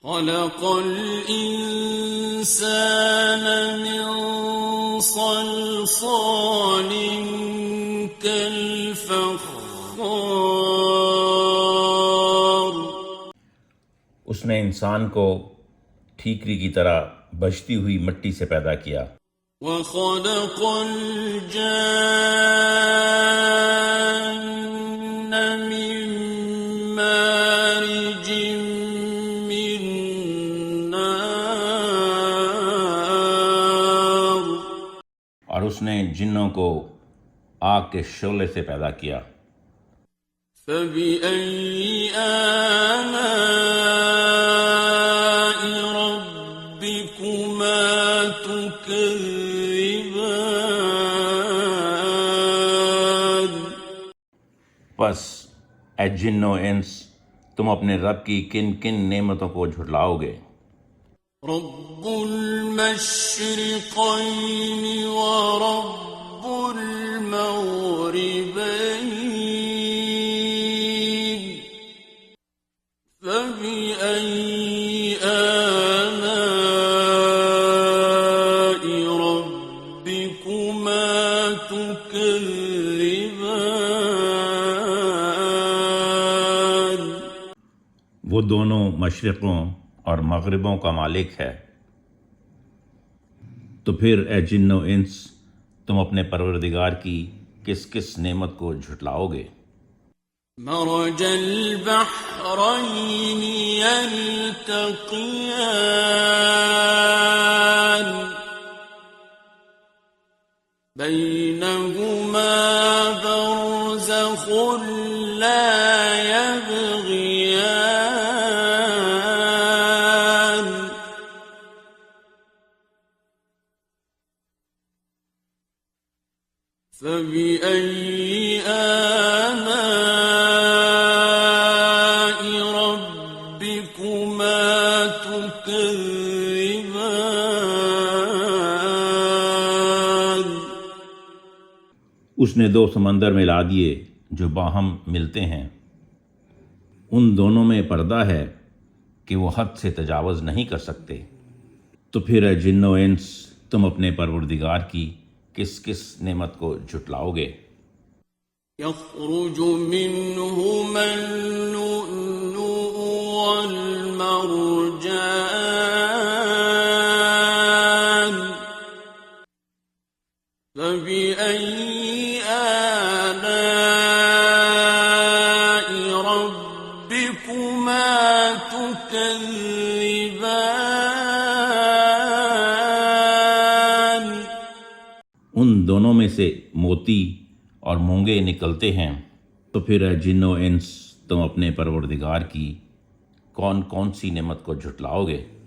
खलक़ल इंसान मिन सलसालिन कल्फख़्ख़ार। उसने इंसान को ठीकरी की तरह बजती हुई मिट्टी से पैदा किया। वख़लक़ल जान्न मिन मारिजिम मिन नार। और उसने जिन्नों को आग के शोले से पैदा किया। फ़बिअय्यि आलाइ रब्बिकुमा तुकज़्ज़िबान। बस ए जिन्नो इंस, तुम अपने रब की किन किन नेमतों को झुटलाओगे। रब्बुल मशरिक़ैनि व रब्बुल मग़रिबैन। फ़बिअय्यि आलाइ रब्बिकुमा तुकज़्ज़िबान। वो दोनों मशरिक़ों और मग़रिबों का मालिक है। तो फिर ए जिन्नो इंस, तुम अपने परवरदिगार की किस किस नेमत को झुटलाओगे। मरजल बहरैनि यल्तक़ियान। बैनहुमा बरज़ख़ुन ला यबग़ियान। फ़बिअय्यि आलाइ रब्बिकुमा तुकज़्ज़िबान। उसने दो समंदर मिला दिए जो बाहम मिलते हैं। उन दोनों में पर्दा है कि वो हद से तजावज़ नहीं कर सकते। तो फिर ए जिन्नो इंस, तुम अपने परवरदिगार की किस किस नेमत को झुटलाओगे। यख़रुजु मिन्हुमा अल-लुअ्लुअु वल-मरजान। फ़बिअय्यि आलाइ रब्बिकुमा तुकज़्ज़िबान। उन दोनों में से मोती और मूंगे निकलते हैं। तो फिर ए जिन्नो इंस, तुम अपने परवरदिगार की कौन कौन सी नेमत को झुटलाओगे।